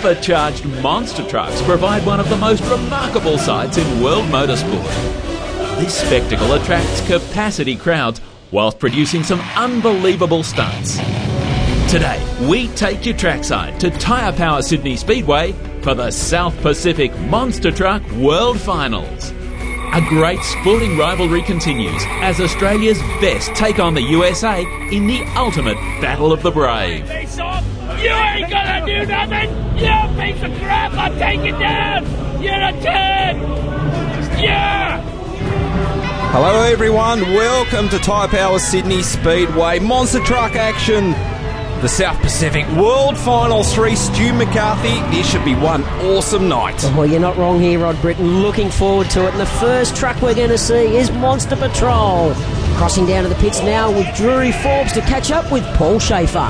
supercharged monster trucks provide one of the most remarkable sights in world motorsport. This spectacle attracts capacity crowds whilst producing some unbelievable stunts. Today, we take you trackside to Tyre Power Sydney Speedway for the South Pacific Monster Truck World Finals. A great sporting rivalry continues as Australia's best take on the USA in the ultimate battle of the brave. You ain't gonna do nothing! You piece of crap! I'll take you down! You're a turd! Yeah! Hello everyone, welcome to Tyre Power Sydney Speedway Monster Truck action. The South Pacific World Finals 3, Stu McCarthy. This should be one awesome night. Well, you're not wrong here, Rod Britton. Looking forward to it. And the first truck we're going to see is Monster Patrol. Crossing down to the pits now with Drury Forbes to catch up with Paul Shafer.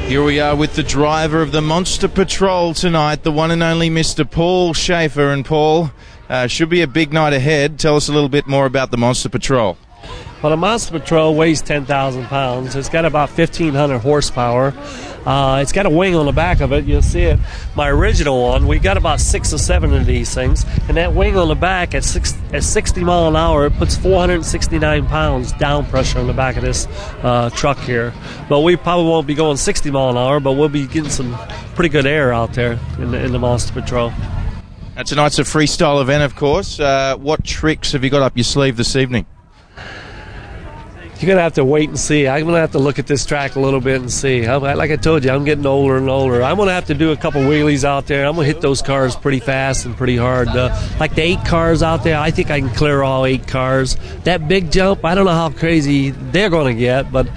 Here we are with the driver of the Monster Patrol tonight, the one and only Mr. Paul Shafer. And Paul, should be a big night ahead. Tell us a little bit more about the Monster Patrol. Well, the Monster Patrol weighs 10,000 pounds. It's got about 1,500 horsepower. It's got a wing on the back of it. You'll see it. My original one, we got about 6 or 7 of these things. And that wing on the back at 60 mile an hour, it puts 469 pounds down pressure on the back of this truck here. But we probably won't be going 60 mile an hour, but we'll be getting some pretty good air out there in the Monster Patrol. Tonight's a freestyle event, of course. What tricks have you got up your sleeve this evening? You're going to have to wait and see. I'm going to have to look at this track a little bit and see. Like I told you, I'm getting older and older. I'm going to have to do a couple wheelies out there. I'm going to hit those cars pretty fast and pretty hard. Like the 8 cars out there, I think I can clear all 8 cars. That big jump, I don't know how crazy they're going to get, but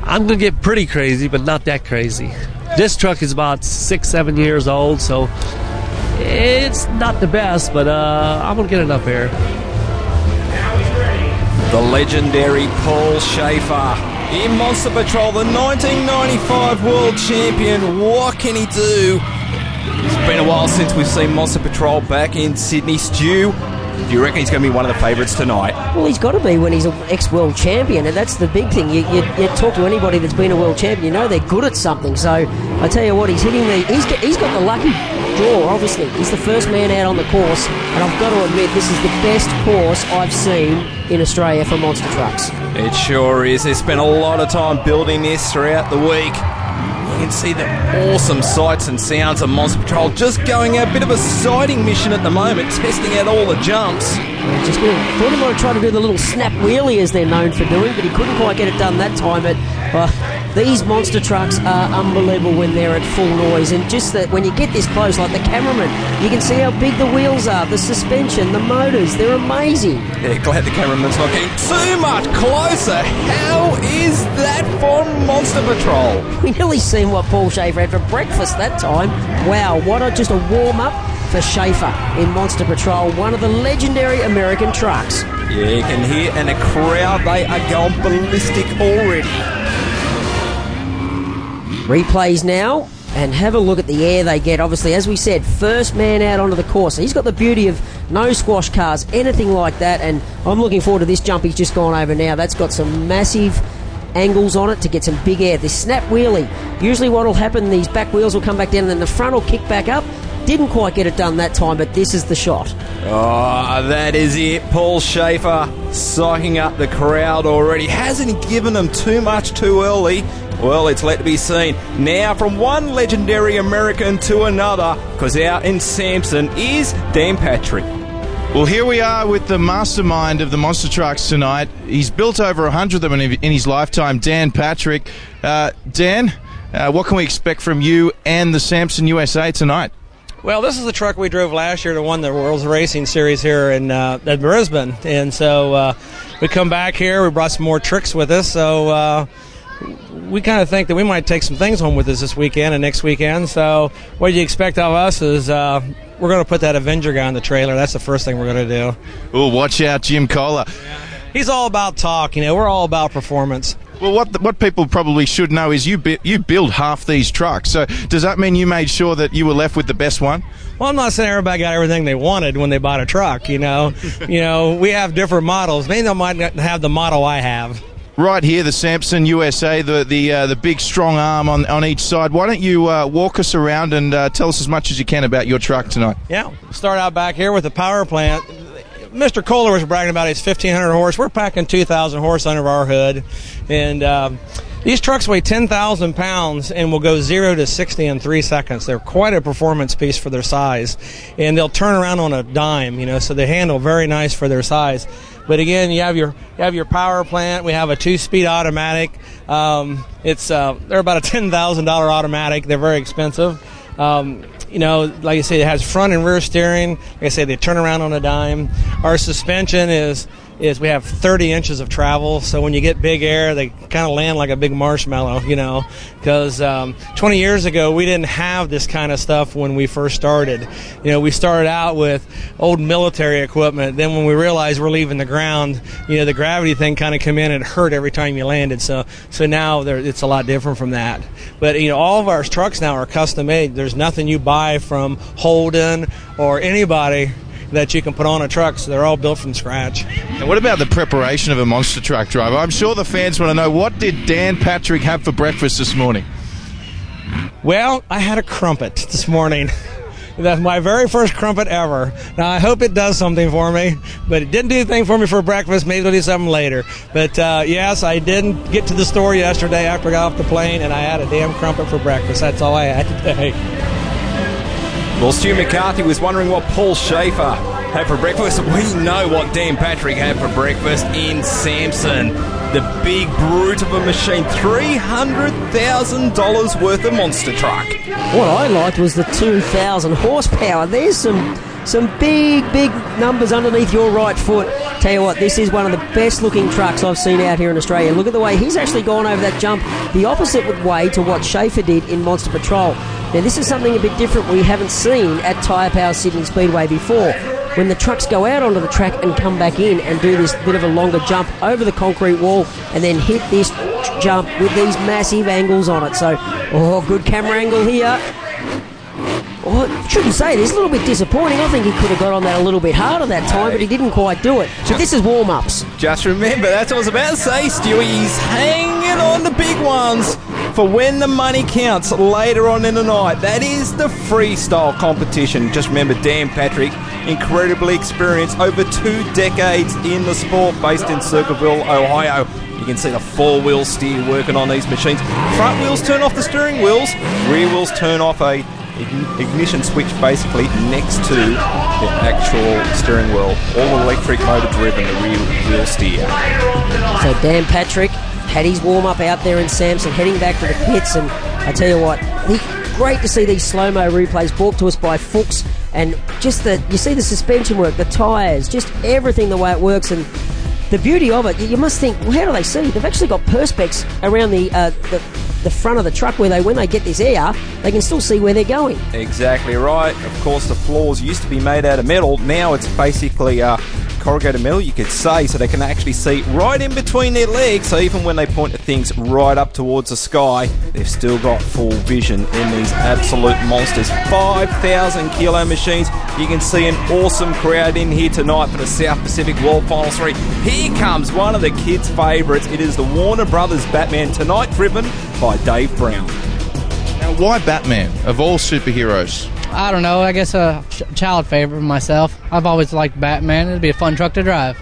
I'm going to get pretty crazy, but not that crazy. This truck is about 6-7 years old, so it's not the best, but I'm going to get enough air. The legendary Paul Shafer in Monster Patrol, the 1995 world champion. What can he do? It's been a while since we've seen Monster Patrol back in Sydney. Stu, do you reckon he's going to be one of the favourites tonight? Well, he's got to be when he's an ex-world champion, and that's the big thing. You talk to anybody that's been a world champion, you know they're good at something. So I tell you what, he's hitting he's got the lucky draw, obviously. He's the first man out on the course, and I've got to admit, this is the best course I've seen in Australia for monster trucks. It sure is. They spent a lot of time building this throughout the week. You can see the awesome sights and sounds of Monster Patrol just going a bit of a sighting mission at the moment, testing out all the jumps. Thought he might have tried to do the little snap wheelie as they're known for doing, but he couldn't quite get it done that time. But these monster trucks are unbelievable when they're at full noise, and just that when you get this close, like the cameraman, you can see how big the wheels are, the suspension, the motors, they're amazing. Yeah, glad the cameraman's not getting too much closer. How is that for Monster Patrol? We nearly seen what Paul Shafer had for breakfast that time. Wow, just a warm-up for Shafer in Monster Patrol, one of the legendary American trucks. Yeah, you can hear, and the crowd, they are going ballistic already. Replays now, and have a look at the air they get. Obviously, as we said, first man out onto the course. He's got the beauty of no squash cars, anything like that, and I'm looking forward to this jump he's just gone over now. That's got some massive angles on it to get some big air. This snap wheelie, usually what will happen, these back wheels will come back down and then the front will kick back up. Didn't quite get it done that time, but this is the shot. Oh, that is it. Paul Shafer psyching up the crowd already. Hasn't he given them too much too early? Well, it's let to be seen. Now from one legendary American to another, because out in Samson is Dan Patrick. Well, here we are with the mastermind of the monster trucks tonight. He's built over 100 of them in his lifetime, Dan Patrick. Dan, what can we expect from you and the Samson USA tonight? Well, this is the truck we drove last year to win the World's Racing Series here at Brisbane. And so we come back here, we brought some more tricks with us, so we kind of think that we might take some things home with us this weekend and next weekend. So what you expect of us is we're going to put that Avenger guy on the trailer. That's the first thing we're going to do. Oh, watch out, Jim Koehler. Yeah. He's all about talk, we're all about performance. Well, what people probably should know is you build half these trucks. So does that mean you made sure that you were left with the best one? Well, I'm not saying everybody got everything they wanted when they bought a truck, we have different models. Maybe they might not have the model I have. right here, the Samson USA, the big strong arm on each side. Why don't you walk us around and tell us as much as you can about your truck tonight? Yeah, start out back here with the power plant. Mr. Koehler was bragging about his 1,500 horse. We're packing 2,000 horse under our hood, and these trucks weigh 10,000 pounds and will go 0 to 60 in 3 seconds. They're quite a performance piece for their size, and they'll turn around on a dime, so they handle very nice for their size. But again, you have your power plant. We have a 2-speed automatic. They're about a $10,000 automatic. They're very expensive. Like I say, it has front and rear steering. Like I say, they turn around on a dime. Our suspension is we have 30 inches of travel, so when you get big air, they kind of land like a big marshmallow, because 20 years ago, we didn't have this kind of stuff when we first started. We started out with old military equipment. Then when we realized we're leaving the ground, the gravity thing kind of come in and hurt every time you landed. So now it's a lot different from that. But, all of our trucks now are custom made. There's nothing you buy from Holden or anybody that you can put on a truck, so they're all built from scratch. And what about the preparation of a monster truck driver? I'm sure the fans want to know, what did Dan Patrick have for breakfast this morning? Well, I had a crumpet this morning. That's my very first crumpet ever. Now, I hope it does something for me, but it didn't do anything for me for breakfast. Maybe it'll do something later. But, yes, I didn't get to the store yesterday after I got off the plane, and I had a damn crumpet for breakfast. That's all I had today. Well, Stu McCarthy was wondering what Paul Shafer had for breakfast. We know what Dan Patrick had for breakfast in Samson. The big brute of a machine, $300,000 worth of monster truck. What I liked was the 2,000 horsepower. There's some big numbers underneath your right foot. Tell you what, this is one of the best looking trucks I've seen out here in Australia. Look at the way he's actually gone over that jump the opposite way to what Shafer did in Monster Patrol. Now, this is something a bit different we haven't seen at Tyre Power Sydney Speedway before. When the trucks go out onto the track and come back in and do this bit of a longer jump over the concrete wall and then hit this jump with these massive angles on it. So, good camera angle here. I shouldn't say this, a little bit disappointing. I think he could have got on that a little bit harder that time, but he didn't quite do it. So this is warm-ups. Just remember, that's what I was about to say, Stewie. He's hanging on the big ones for when the money counts later on in the night. That is the freestyle competition. Just remember, Dan Patrick, incredibly experienced, over 2 decades in the sport, based in Circleville, Ohio. You can see the 4-wheel steer working on these machines. Front wheels turn off the steering wheels, rear wheels turn off a ignition switch basically next to the actual steering wheel. All electric motor driven, the rear wheel steer. So Dan Patrick had his warm-up out there in Samson, heading back to the pits, and I tell you what, great to see these slow-mo replays brought to us by Fuchs, and just you see the suspension work, the tyres, just everything the way it works, and the beauty of it, you must think, well, how do they see? They've actually got perspex around the front of the truck where when they get this air, they can still see where they're going. Exactly right. Of course, the floors used to be made out of metal. Now it's basically corrugated metal, you could say, so they can actually see right in between their legs. So even when they point at things right up towards the sky, they've still got full vision in these absolute monsters. 5,000 kilo machines. You can see an awesome crowd in here tonight for the South Pacific World Final 3. Here comes one of the kids' favourites. It is the Warner Brothers Batman, tonight driven by Dave Brown. Now, why Batman, of all superheroes? I don't know. I guess a child favorite myself. I've always liked Batman. It'd be a fun truck to drive.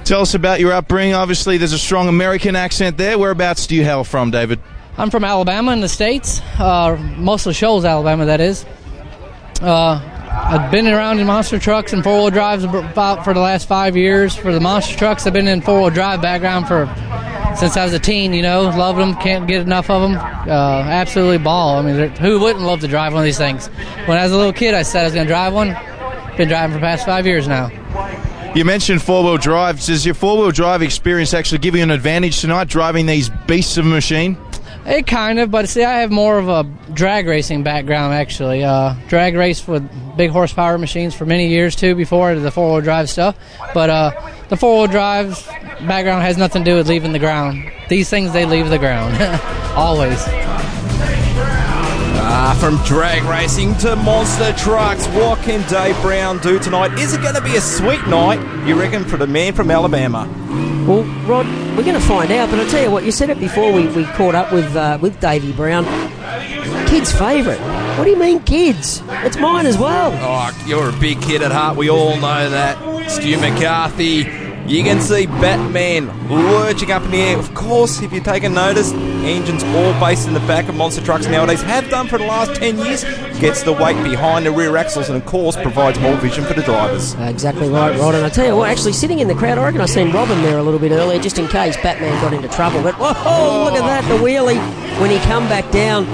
Tell us about your upbringing. Obviously, there's a strong American accent there. Whereabouts do you hail from, David? I'm from Alabama in the States. Mostly Shoals, Alabama, that is. I've been around in monster trucks and four-wheel drives about for the last 5 years. For the monster trucks, I've been in four-wheel drive background since I was a teen, loved them, can't get enough of them. Absolutely ball. I mean, who wouldn't love to drive one of these things? When I was a little kid, I said I was going to drive one. Been driving for the past 5 years now. You mentioned four-wheel drive. Does your four-wheel drive experience actually give you an advantage tonight, driving these beasts of a machine? It kind of, but see, I have more of a drag racing background, actually. Drag race with big horsepower machines for many years, too, before the four-wheel drive stuff. But the four-wheel drive background has nothing to do with leaving the ground. These things, they leave the ground. Always. From drag racing to monster trucks, what can Dave Brown do tonight? Is it going to be a sweet night, you reckon, for the man from Alabama? Well, Rod, we're going to find out, but I'll tell you what, you said it before we caught up with Davey Brown. Kids' favourite. What do you mean, kids? It's mine as well. Oh, you're a big kid at heart, we all know that. Stu McCarthy. You can see Batman lurching up in the air. Of course, if you've taken notice, engines all based in the back of monster trucks nowadays, have done for the last 10 years, gets the weight behind the rear axles and, of course, provides more vision for the drivers. Exactly right, Rod. And I tell you what, actually sitting in the crowd, I reckon I seen Robin there a little bit earlier, just in case Batman got into trouble. But, whoa, look at that, the wheelie. When he come back down,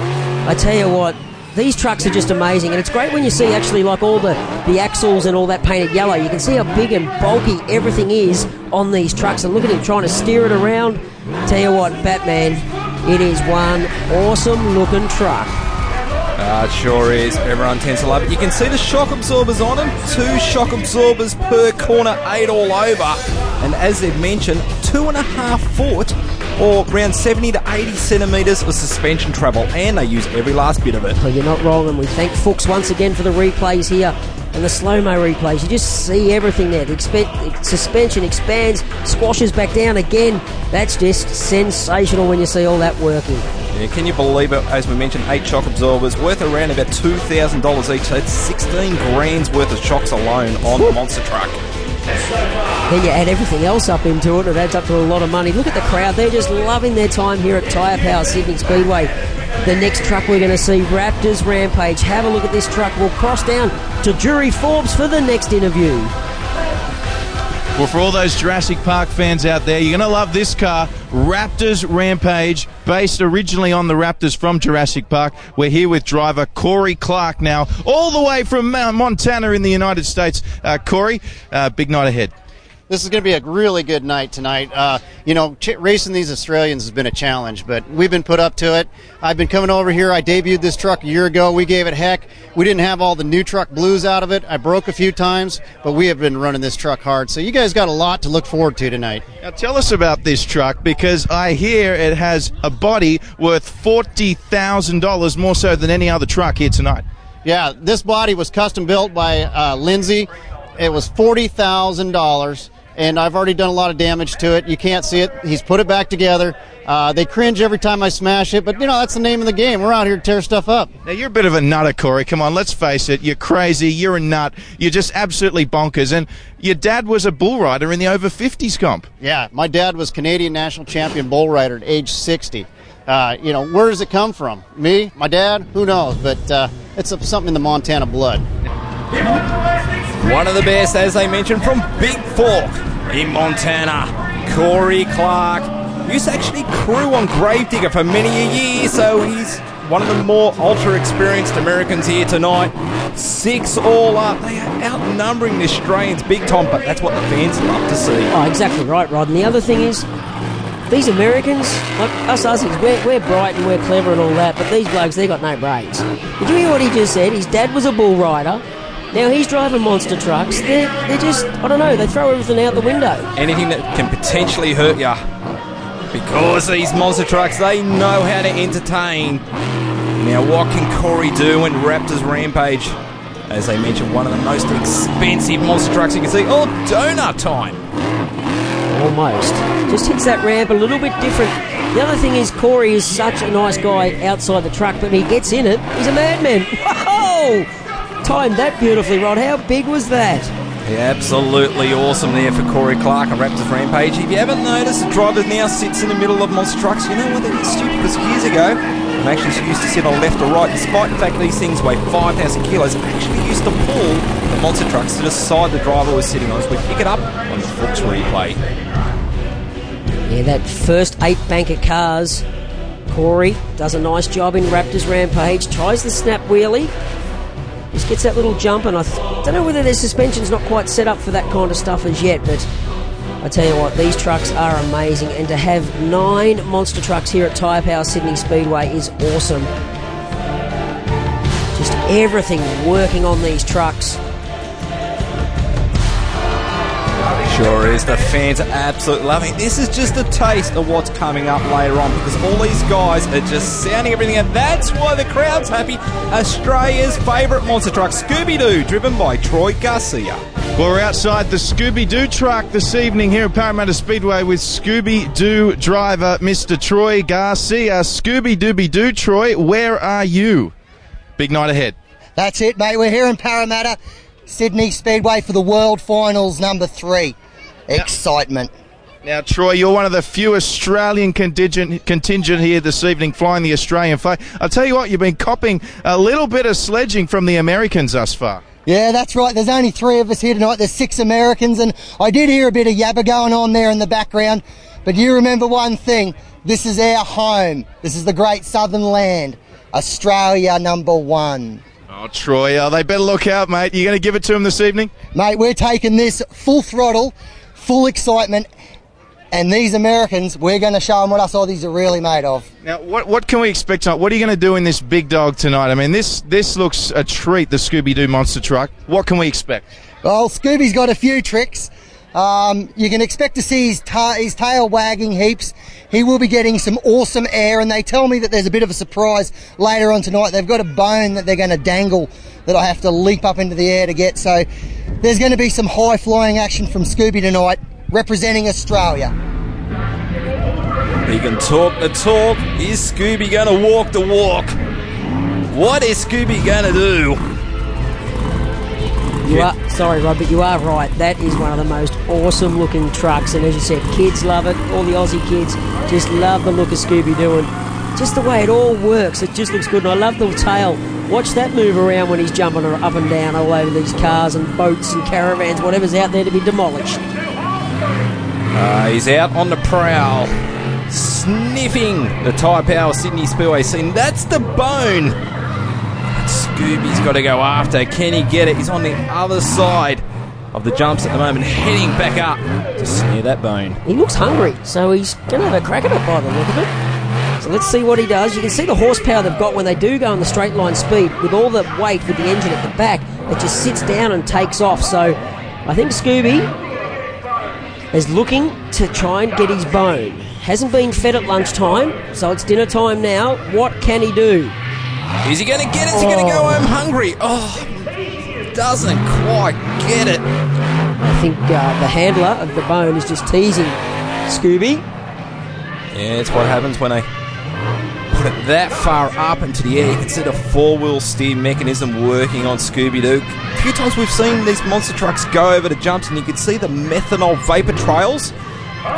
I tell you what, these trucks are just amazing, and it's great when you see actually like all the axles and all that painted yellow. You can see how big and bulky everything is on these trucks, and look at him trying to steer it around. Tell you what, Batman, it is one awesome looking truck. It sure is. Everyone tends to love it. You can see the shock absorbers on them. 2 shock absorbers per corner, 8 all over. And as they've mentioned, 2.5 foot or around 70 to 80 centimetres of suspension travel, and they use every last bit of it. Well, you're not wrong, and we thank Fuchs once again for the replays here and the slow-mo replays. You just see everything there. The suspension expands, squashes back down again. That's just sensational when you see all that working. Yeah, can you believe it? As we mentioned, 8 shock absorbers worth around about $2,000 each. That's 16 grand's worth of shocks alone on the monster truck. Then you add everything else up into it, and it adds up to a lot of money. Look at the crowd, they're just loving their time here at Tyre Power Sydney Speedway. The next truck we're going to see, Raptor's Rampage. Have a look at this truck. We'll cross down to Jury Forbes for the next interview. Well, for all those Jurassic Park fans out there, you're going to love this car, Raptor's Rampage, based originally on the Raptors from Jurassic Park. We're here with driver Corey Clarke now, all the way from Montana in the United States. Corey, big night ahead. This is going to be a really good night tonight. Racing these Australians has been a challenge, but we've been put up to it. I've been coming over here. I debuted this truck a year ago. We gave it heck. We didn't have all the new truck blues out of it. I broke a few times, but we have been running this truck hard. So you guys got a lot to look forward to tonight. Now tell us about this truck, because I hear it has a body worth $40,000, more so than any other truck here tonight. Yeah, this body was custom built by Lindsay. It was $40,000. And I've already done a lot of damage to it. You can't see it. He's put it back together. They cringe every time I smash it, but, that's the name of the game. We're out here to tear stuff up. Now, you're a bit of a nutter, Corey. Come on, let's face it. You're crazy. You're a nut. You're just absolutely bonkers. And your dad was a bull rider in the over 50s comp. Yeah, my dad was Canadian national champion bull rider at age 60. Where does it come from? Me? My dad? Who knows? But it's something in the Montana blood. One of the best, as they mentioned, from Big Fork in Montana, Corey Clarke. He used to actually crew on Gravedigger for many a year, so he's one of the more ultra-experienced Americans here tonight. 6 all up. They are outnumbering the Australians big time, but that's what the fans love to see. Oh, exactly right, Rod. And the other thing is, these Americans, like us Aussies, we're bright and we're clever and all that, but these blokes, they got no brains. Did you hear what he just said? His dad was a bull rider. Now he's driving monster trucks. They're just, I don't know, they throw everything out the window. Anything that can potentially hurt you. Because these monster trucks, they know how to entertain. Now what can Corey do in Raptor's Rampage? As they mentioned, one of the most expensive monster trucks you can see. Oh, donut time. Almost. Just hits that ramp a little bit different. The other thing is, Corey is such a nice guy outside the truck, but when he gets in it, he's a madman. Whoa! Timed that beautifully, Rod. How big was that? Yeah, absolutely awesome there for Corey Clarke on Raptor's Rampage. If you haven't noticed, the driver now sits in the middle of monster trucks. You know what? That is stupid, because years ago, they actually used to sit on left or right. Despite the fact these things weigh 5,000 kilos, they actually used to pull the monster trucks to the side the driver was sitting on. So we pick it up on the Fuchs replay. Yeah, that first 8 bank of cars. Corey does a nice job in Raptor's Rampage. Tries the snap wheelie. Just gets that little jump, and I don't know whether their suspension's not quite set up for that kind of stuff as yet, but I tell you what, these trucks are amazing, and to have 9 monster trucks here at Tyre Power Sydney Speedway is awesome. Just everything working on these trucks. Sure is. The fans are absolutely loving it. This is just a taste of what's coming up later on, because all these guys are just sounding everything out. That's why the crowd's happy. Australia's favourite monster truck, Scooby-Doo, driven by Troy Garcia. Well, we're outside the Scooby-Doo truck this evening here at Parramatta Speedway with Scooby-Doo driver Mr. Troy Garcia. Scooby-Dooby-Doo, Troy, where are you? Big night ahead. That's it, mate. We're here in Parramatta, Sydney Speedway for the World Finals number 3. Excitement. Now, Troy, you're one of the few Australian contingent here this evening flying the Australian flag. I'll tell you what, you've been copping a little bit of sledging from the Americans thus far. Yeah, that's right. There's only 3 of us here tonight. There's 6 Americans, and I did hear a bit of yabba going on there in the background. But you remember one thing. This is our home. This is the great southern land. Australia number 1. Oh, Troy, they better look out, mate. You going to give it to them this evening? Mate, we're taking this full throttle, full excitement, and these Americans, we're going to show them what us Aussies are really made of. Now, what can we expect tonight? What are you going to do in this big dog tonight? I mean, this looks a treat, the Scooby-Doo monster truck. What can we expect? Well, Scooby's got a few tricks. You can expect to see his tail wagging heaps. He will be getting some awesome air, and they tell me that there's a bit of a surprise later on tonight. They've got a bone that they're going to dangle that I have to leap up into the air to get. So there's going to be some high-flying action from Scooby tonight, representing Australia. He can talk the talk. Is Scooby going to walk the walk? What is Scooby going to do? Sorry, Rod, but you are right. That is one of the most awesome looking trucks, and as you said, kids love it. All the Aussie kids just love the look of Scooby-Doo, and just the way it all works, it just looks good. And I love the tail. Watch that move around when he's jumping up and down all over these cars and boats and caravans, whatever's out there to be demolished. He's out on the prowl, sniffing the Tyre Power Sydney Speedway scene. That's the bone Scooby's got to go after. Can he get it? He's on the other side of the jumps at the moment, heading back up to snare that bone. He looks hungry, so he's going to have a crack at it by the look of it. So let's see what he does. You can see the horsepower they've got when they do go in the straight line speed with all the weight with the engine at the back. It just sits down and takes off. So I think Scooby is looking to try and get his bone. Hasn't been fed at lunchtime, so it's dinner time now. What can he do? Is he going to get it? Is he going to go home hungry? Oh, doesn't quite get it. I think the handler of the bone is just teasing Scooby. Yeah, it's what happens when they put it that far up into the air. You can see the four-wheel steer mechanism working on Scooby-Doo. A few times we've seen these monster trucks go over the jumps, and you can see the methanol vapour trails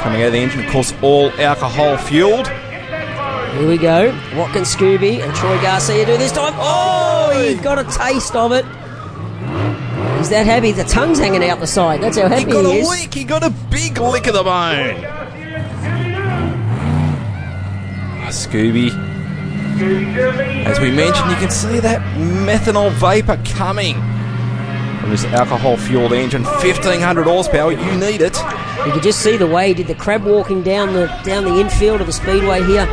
coming out of the engine. Of course, all alcohol-fueled. Here we go. What can Scooby and Troy Garcia do this time? Oh, he got a taste of it. He's that happy. The tongue's hanging out the side. That's how happy he is. He got a lick. He got a big lick of the bone. Scooby. As we mentioned, you can see that methanol vapour coming from this alcohol-fueled engine. 1,500 horsepower. You need it. You can just see the way he did the crab walking down the infield of the speedway here.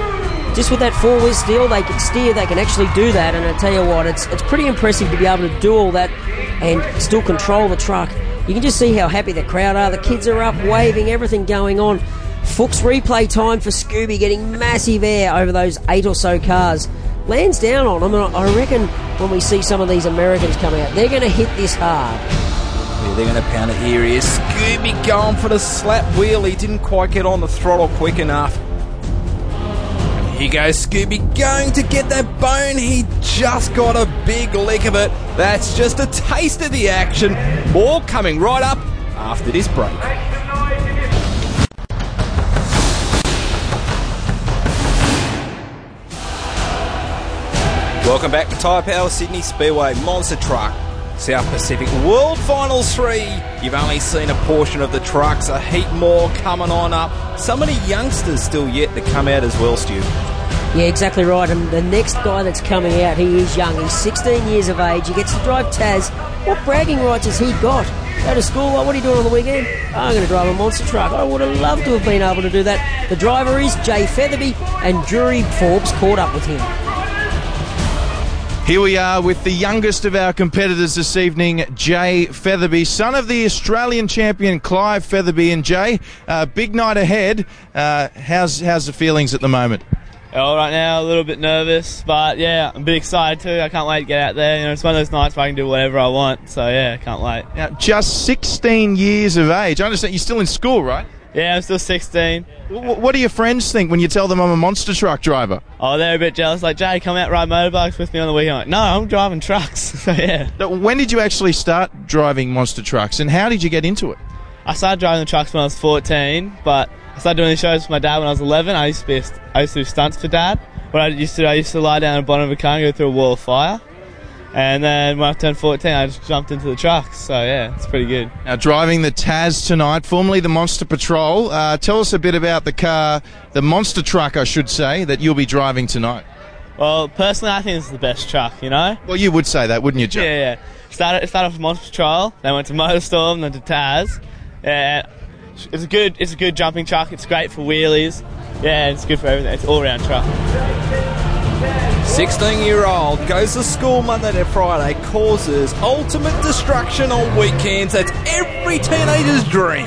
Just with that four-wheel steer, they can steer. They can actually do that. And I tell you what, it's pretty impressive to be able to do all that and still control the truck. You can just see how happy the crowd are. The kids are up, waving, everything going on. Fuchs replay time for Scooby, getting massive air over those 8 or so cars. Lands down on them, and I reckon when we see some of these Americans come out, they're going to hit this hard. Yeah, they're going to pound it. Here he is. Scooby going for the slap wheel. He didn't quite get on the throttle quick enough. Here goes Scooby going to get that bone. He just got a big lick of it. That's just a taste of the action. More coming right up after this break. Welcome back to Tyre Power Sydney Speedway Monster Truck South Pacific World Finals 3. You've only seen a portion of the trucks, a heap more coming on up. So many youngsters still yet to come out as well, Stu. Yeah, exactly right. And the next guy that's coming out, he is young. He's 16 years of age. He gets to drive Taz. What bragging rights has he got? Go to school, what are you doing on the weekend? I'm going to drive a monster truck. I would have loved to have been able to do that. The driver is Jay Featherby, and Drury Forbes caught up with him. Here we are with the youngest of our competitors this evening, Jay Featherby, son of the Australian champion Clive Featherby. And Jay, big night ahead. How's the feelings at the moment? Oh, right now, a little bit nervous, but yeah, I'm a bit excited too. I can't wait to get out there. You know, it's one of those nights where I can do whatever I want. So yeah, I can't wait. Now, just 16 years of age. I understand you're still in school, right? Yeah, I'm still 16. What do your friends think when you tell them I'm a monster truck driver? Oh, they're a bit jealous. Like, Jay, come out ride motorbikes with me on the weekend. I'm like, no, I'm driving trucks. So yeah. When did you actually start driving monster trucks, and how did you get into it? I started driving the trucks when I was 14, but I started doing the shows with my dad when I was 11. I used to do stunts for Dad. What I used to lie down at the bottom of a car and go through a wall of fire. And then when I turned 14, I just jumped into the trucks. So yeah, it's pretty good. Now, driving the Taz tonight, formerly the Monster Patrol. Tell us a bit about the car, the monster truck, I should say, that you'll be driving tonight. Well, personally, I think it's the best truck, you know? Well, you would say that, wouldn't you, Joe? Yeah. Started off with Monster Patrol, then went to Motorstorm, then to Taz. Yeah, it's a good jumping truck. It's great for wheelies. Yeah, it's good for everything. It's an all-round truck. 16-year-old goes to school Monday to Friday, causes ultimate destruction on weekends. That's every teenager's dream.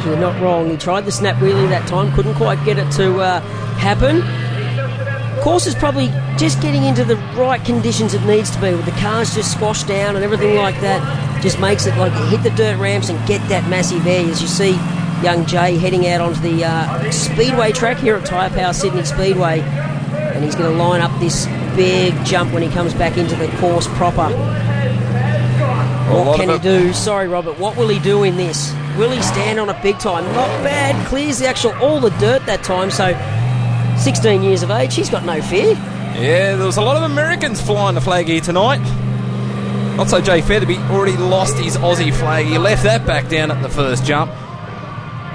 You're not wrong. He tried the snap wheelie that time, couldn't quite get it to happen. Course is probably just getting into the right conditions it needs to be, with the cars just squashed down and everything like that. Just makes it like hit the dirt ramps and get that massive air. As you see young Jay heading out onto the Speedway track here at Tyre Power Sydney Speedway, and he's going to line up this big jump when he comes back into the course proper. What can he do? Sorry, Robert, what will he do in this? Will he stand on it big time? Not bad. Clears all the dirt that time, so 16 years of age, he's got no fear. Yeah, there was a lot of Americans flying the flag here tonight. Not so Jay Featherby, already lost his Aussie flag. He left that back down at the first jump.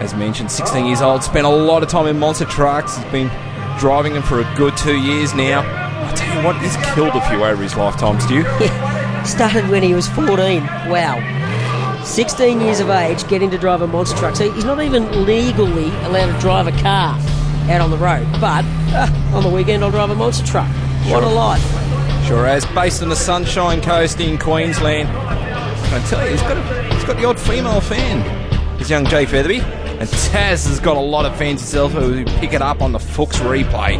As mentioned, 16 years old, spent a lot of time in monster trucks. He's been driving them for a good 2 years now. I tell you what, he's killed a few over his lifetime, Stu. Yeah, started when he was 14. Wow. 16 years of age, getting to drive a monster truck. So he's not even legally allowed to drive a car out on the road. But on the weekend, I'll drive a monster truck. What a life. Sure has. Based on the Sunshine Coast in Queensland. I tell you, he's got the odd female fan, this young Jay Featherby. And Taz has got a lot of fans himself who pick it up on the Fuchs replay.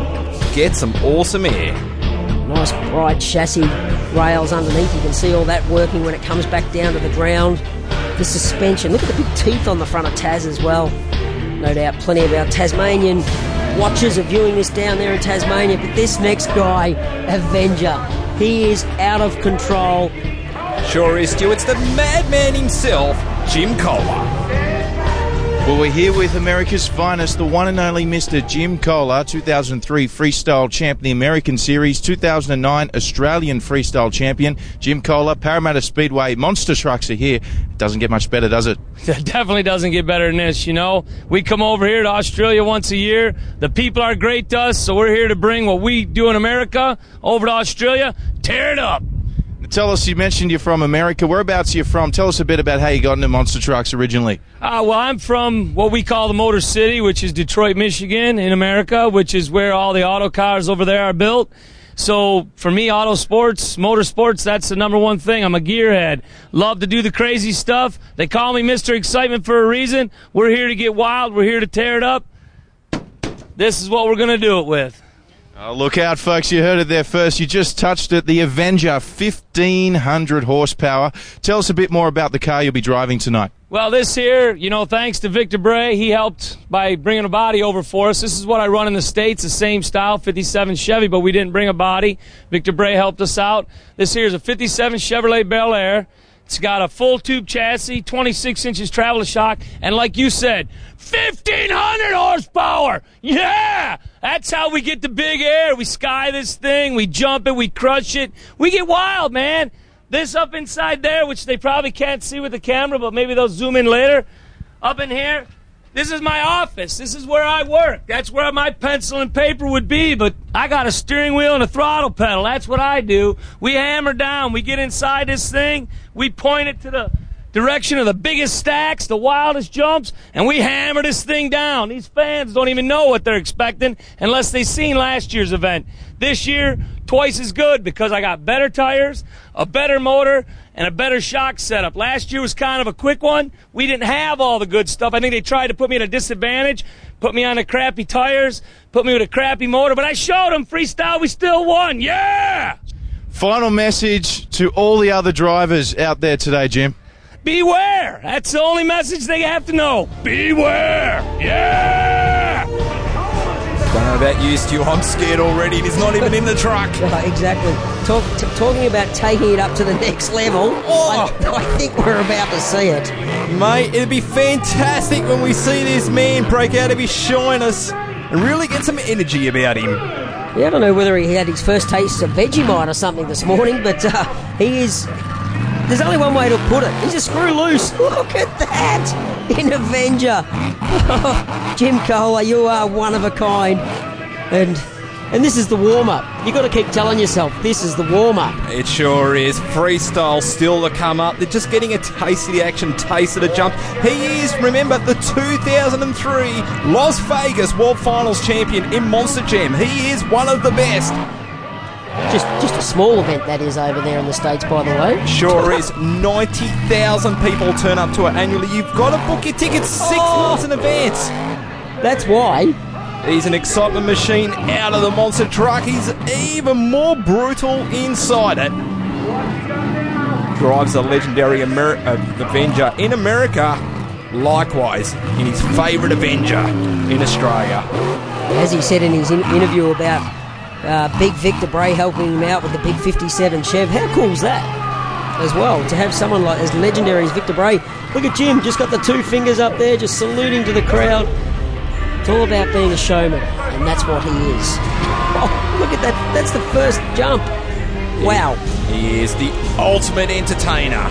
Get some awesome air. Nice bright chassis rails underneath. You can see all that working when it comes back down to the ground. The suspension. Look at the big teeth on the front of Taz as well. No doubt plenty of our Tasmanian watchers are viewing this down there in Tasmania. But this next guy, Avenger, he is out of control. Sure is, Stu. It's the madman himself, Jim Koehler. Well, we're here with America's finest, the one and only Mr. Jim Koehler, 2003 Freestyle Champ, the American Series, 2009 Australian Freestyle Champion. Jim Koehler, Parramatta Speedway, monster trucks are here. It doesn't get much better, does it? It definitely doesn't get better than this, you know. We come over here to Australia once a year. The people are great to us, so we're here to bring what we do in America over to Australia. Tear it up. Tell us, you mentioned you're from America. Whereabouts are you from? Tell us a bit about how you got into monster trucks originally. Well, I'm from what we call the Motor City, which is Detroit, Michigan, in America, which is where all the auto cars over there are built. So for me, auto sports, motorsports, that's the number one thing. I'm a gearhead. Love to do the crazy stuff. They call me Mr. Excitement for a reason. We're here to get wild. We're here to tear it up. This is what we're going to do it with. Oh, look out, folks. You heard it there first. You just touched it. The Avenger, 1,500 horsepower. Tell us a bit more about the car you'll be driving tonight. Well, this here, you know, thanks to Victor Bray, he helped by bringing a body over for us. This is what I run in the States, the same style, 57 Chevy, but we didn't bring a body. Victor Bray helped us out. This here is a 57 Chevrolet Bel Air. It's got a full tube chassis, 26 inches travel shock, and like you said, 1,500 horsepower! Yeah! That's how we get the big air. We sky this thing, we jump it, we crush it. We get wild, man. This up inside there, which they probably can't see with the camera, but maybe they'll zoom in later. Up in here, this is my office. This is where I work. That's where my pencil and paper would be, but I got a steering wheel and a throttle pedal. That's what I do. We hammer down. We get inside this thing. We point it to direction of the biggest stacks, the wildest jumps, and we hammer this thing down. These fans don't even know what they're expecting unless they've seen last year's event. This year, twice as good because I got better tires, a better motor, and a better shock setup. Last year was kind of a quick one. We didn't have all the good stuff. I think they tried to put me at a disadvantage, put me on the crappy tires, put me with a crappy motor, but I showed them freestyle, we still won. Yeah! Final message to all the other drivers out there today, Jim. Beware! That's the only message they have to know. Beware! Yeah! Don't know about you, Stu. I'm scared already. He's not even in the truck. Exactly. Talking about taking it up to the next level, I think we're about to see it. Mate, it'd be fantastic when we see this man break out of his shyness and really get some energy about him. Yeah, I don't know whether he had his first taste of Vegemite or something this morning, but he is... There's only one way to put it. He's a screw loose. Look at that in Avenger. Jim Koehler, you are one of a kind. And this is the warm-up. You've got to keep telling yourself, this is the warm-up. It sure is. Freestyle still to come up. They're just getting a taste of the action, taste of the jump. He is, remember, the 2003 Las Vegas World Finals champion in Monster Jam. He is one of the best. Just a small event that is over there in the States, by the way. Sure is. 90,000 people turn up to it annually. You've got to book your tickets 6 months in advance. That's why. He's an excitement machine out of the monster truck. He's even more brutal inside it. Drives a legendary Avenger in America. Likewise, in his favourite Avenger in Australia. As he said in his interview about Big Victor Bray helping him out with the big 57 Chev. How cool is that as well, to have someone like as legendary as Victor Bray? Look at Jim, just got the 2 fingers up there, just saluting to the crowd. It's all about being a showman, and that's what he is. Oh, look at that. That's the first jump. Wow. He is the ultimate entertainer.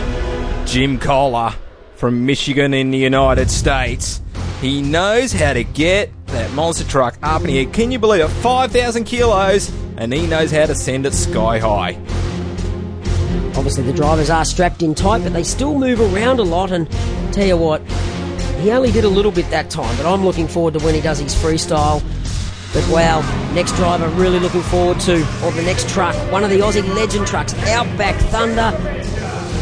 Jim Koehler from Michigan in the United States. He knows how to get that monster truck up in the air. Can you believe it? 5,000 kilos, and he knows how to send it sky high. Obviously, the drivers are strapped in tight, but they still move around a lot. And tell you what, he only did a little bit that time, but I'm looking forward to when he does his freestyle. But wow, next driver really looking forward to, or the next truck, one of the Aussie legend trucks, Outback Thunder,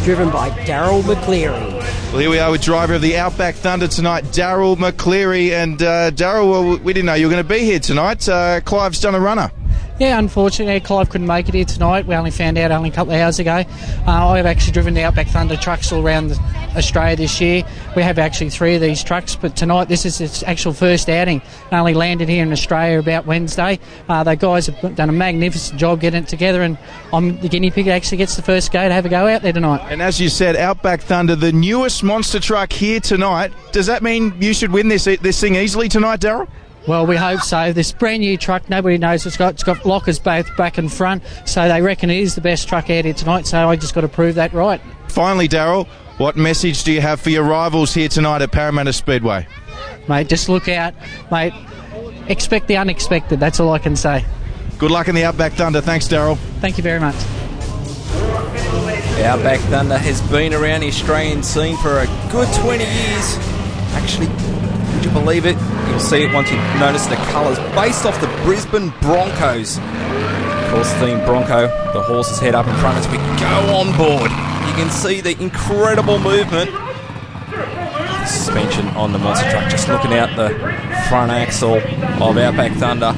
driven by Daryl McCleary. Well, here we are with driver of the Outback Thunder tonight, Daryl McCleary. And Daryl, well, we didn't know you were going to be here tonight. Clive's done a runner. Yeah, unfortunately, Clive couldn't make it here tonight. We only found out only a couple of hours ago. I have actually driven the Outback Thunder trucks all around Australia this year. We have actually 3 of these trucks, but tonight this is its actual first outing. It only landed here in Australia about Wednesday. The guys have done a magnificent job getting it together, and I'm the guinea pig that actually gets the first go to have a go out there tonight. And as you said, Outback Thunder, the newest monster truck here tonight. Does that mean you should win this thing easily tonight, Daryl? Well, we hope so. This brand new truck, nobody knows it's got lockers both back and front, so they reckon it is the best truck out here tonight, so I just got to prove that right. Finally, Daryl, what message do you have for your rivals here tonight at Parramatta Speedway? Mate, just look out. Mate, expect the unexpected, that's all I can say. Good luck in the Outback Thunder. Thanks, Daryl. Thank you very much. Outback Thunder has been around the Australian scene for a good 20 years. Actually, would you believe it? You'll see it once you notice the colours. Based off the Brisbane Broncos. Of course, theme Bronco. The horse's head up in front as we go on board. You can see the incredible movement. The suspension on the monster truck. Just looking out the front axle of Outback Thunder.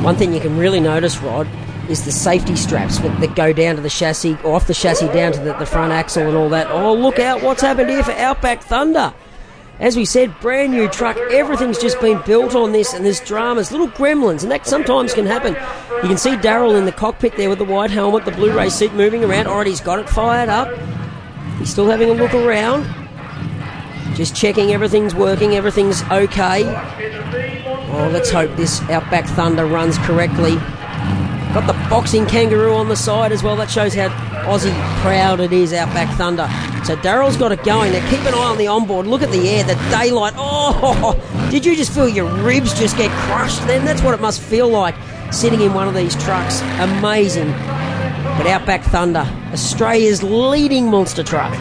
One thing you can really notice, Rod, is the safety straps that go down to the chassis, or off the chassis down to the front axle and all that. Oh, look out, what's happened here for Outback Thunder? As we said, brand new truck, everything's just been built on this, and there's dramas, little gremlins, and that sometimes can happen. You can see Daryl in the cockpit there with the white helmet, the Blu-ray seat moving around. Already he's got it fired up. He's still having a look around. Just checking everything's working, everything's okay. Oh, let's hope this Outback Thunder runs correctly. Got the boxing kangaroo on the side as well. That shows how Aussie proud it is, Outback Thunder. So Daryl's got it going. Now keep an eye on the onboard. Look at the air, the daylight. Oh, did you just feel your ribs just get crushed then? That's what it must feel like sitting in one of these trucks. Amazing. But Outback Thunder, Australia's leading monster truck.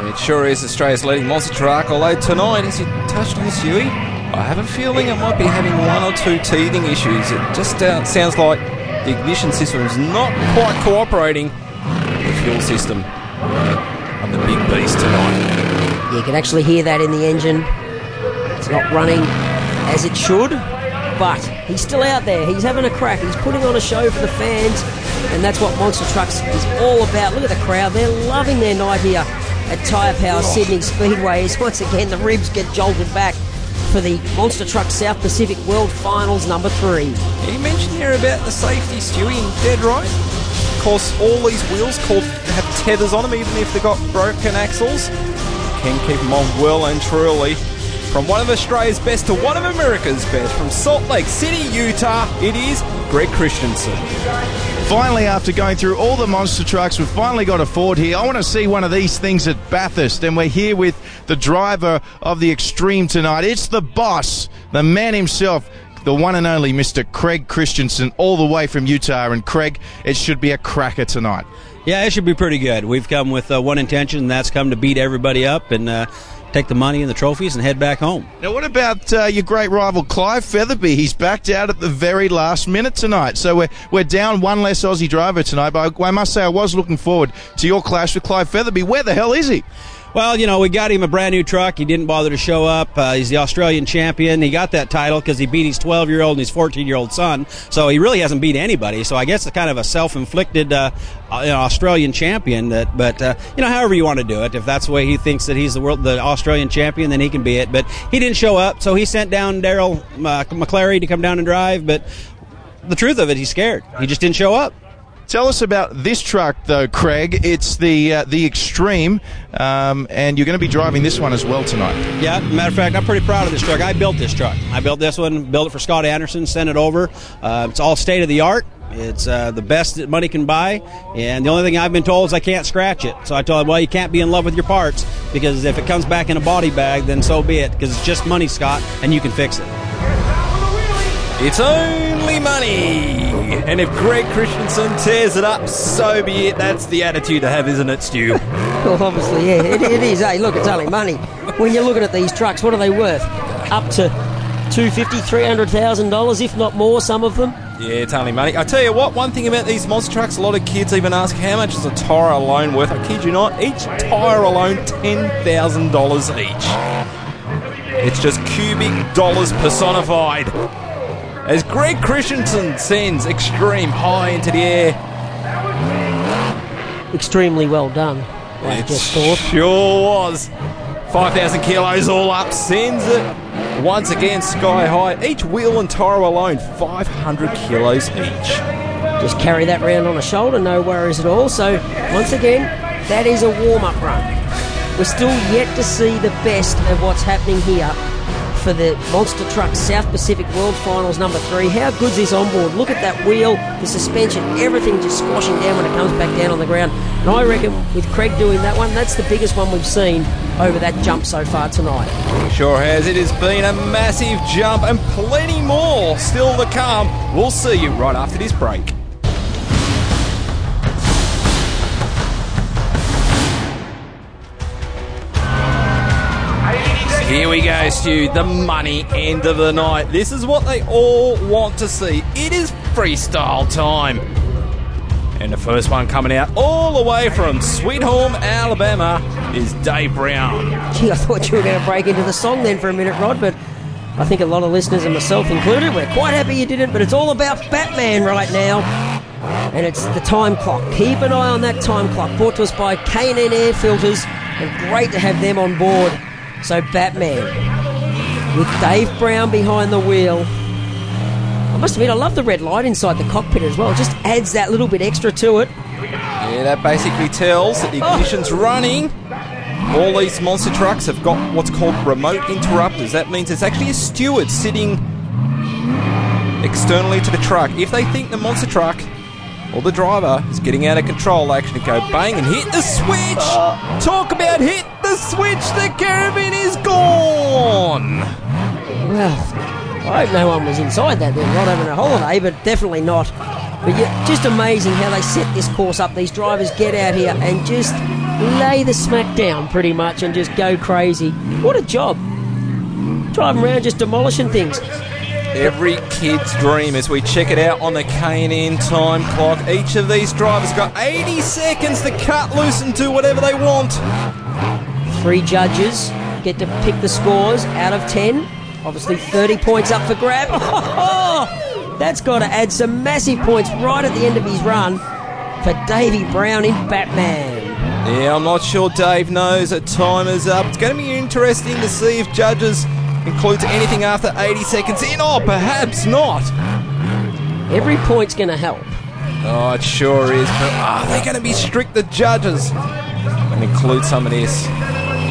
It It sure is Australia's leading monster truck, although tonight, as you touched on, Stewie, I have a feeling it might be having one or two teething issues. It just sounds like the ignition system is not quite cooperating with the fuel system on the big beast tonight. You can actually hear that in the engine. It's not running as it should, but he's still out there. He's having a crack. He's putting on a show for the fans, and that's what Monster Trucks is all about. Look at the crowd. They're loving their night here at Tyre Power Sydney Speedway. As once again, the ribs get jolted back for the Monster Truck South Pacific World Finals number 3. You mentioned here about the safety, Stewie, and dead right. Of course, all these wheels have tethers on them, even if they've got broken axles. You can keep them on well and truly. From one of Australia's best to one of America's best, from Salt Lake City, Utah, it is Greg Christensen. Finally, after going through all the monster trucks, we've finally got a Ford here. I want to see one of these things at Bathurst, and we're here with the driver of the Extreme tonight. It's the boss, the man himself, the one and only Mr. Craig Christensen, all the way from Utah. And Craig, it should be a cracker tonight. Yeah, it should be pretty good. We've come with one intention, and that's come to beat everybody up and take the money and the trophies and head back home. Now, what about your great rival Clive Featherby? He's backed out at the very last minute tonight. So we're down one less Aussie driver tonight, but I must say I was looking forward to your clash with Clive Featherby. Where the hell is he? Well, you know, we got him a brand new truck. He didn't bother to show up. He's the Australian champion. He got that title because he beat his 12-year-old and his 14-year-old son. So he really hasn't beat anybody. So I guess it's kind of a self-inflicted Australian champion. But however you want to do it. If that's the way he thinks that he's the Australian champion, then he can be it. But he didn't show up, so he sent down Daryl McClary to come down and drive. But the truth of it, he's scared. He just didn't show up. Tell us about this truck, though, Craig. It's the Extreme, and you're going to be driving this one as well tonight. Yeah, matter of fact, I'm pretty proud of this truck. I built this truck. I built this one, built it for Scott Anderson, sent it over. It's all state-of-the-art. It's the best that money can buy, and the only thing I've been told is I can't scratch it. So I told him, well, you can't be in love with your parts, because if it comes back in a body bag, then so be it, because it's just money, Scott, and you can fix it. It's only money! And if Greg Christensen tears it up, so be it. That's the attitude to have, isn't it, Stu? Well, obviously, yeah, it is. Hey, look, it's only money. When you're looking at these trucks, what are they worth? Up to $250,000, $300,000, if not more, some of them. Yeah, it's only money. I tell you what, one thing about these monster trucks, a lot of kids even ask, how much is a tyre alone worth? I kid you not, each tyre alone, $10,000 each. It's just cubic dollars personified. As Greg Christensen sends Extreme high into the air. Extremely well done, I just thought. Sure was. 5,000 kilos all up, sends it once again sky high. Each wheel and tyre alone, 500 kilos each. Just carry that round on a shoulder, no worries at all. So, once again, that is a warm-up run. We're still yet to see the best of what's happening here for the Monster Truck South Pacific World Finals number 3. How good's this onboard? Look at that wheel, the suspension, everything just squashing down when it comes back down on the ground. And I reckon with Craig doing that one, that's the biggest one we've seen over that jump so far tonight. Sure has. It has been a massive jump and plenty more still to come. We'll see you right after this break. Here we go, Stu, the money end of the night. This is what they all want to see. It is freestyle time. And the first one coming out all the way from Sweet Home, Alabama, is Dave Brown. Gee, I thought you were going to break into the song then for a minute, Rod, but I think a lot of listeners, and myself included, we're quite happy you didn't, but it's all about Batman right now. And it's the time clock. Keep an eye on that time clock. Brought to us by K&N Air Filters, and great to have them on board. So Batman, with Dave Brown behind the wheel. I must admit, I love the red light inside the cockpit as well. It just adds that little bit extra to it. Yeah, that basically tells that the ignition's running. All these monster trucks have got what's called remote interrupters. That means it's actually a steward sitting externally to the truck. If they think the monster truck or the driver is getting out of control, they actually go bang and hit the switch. Talk about hit the switch, the caravan is gone. Well, I hope no one was inside that then, not having a holiday, but definitely not. But yeah, just amazing how they set this course up. These drivers get out here and just lay the smack down pretty much and just go crazy. What a job. Driving around just demolishing things. Every kid's dream as we check it out on the K&N time clock. Each of these drivers got 80 seconds to cut loose and do whatever they want. 3 judges get to pick the scores out of 10. Obviously 30 points up for grab. Oh, that's got to add some massive points right at the end of his run for Davey Brown in Batman. Yeah, I'm not sure Dave knows that time is up. It's going to be interesting to see if judges includes anything after 80 seconds in. Oh, perhaps not. Every point's going to help. Oh, it sure is. But are they going to be strict, the judges, and include some of this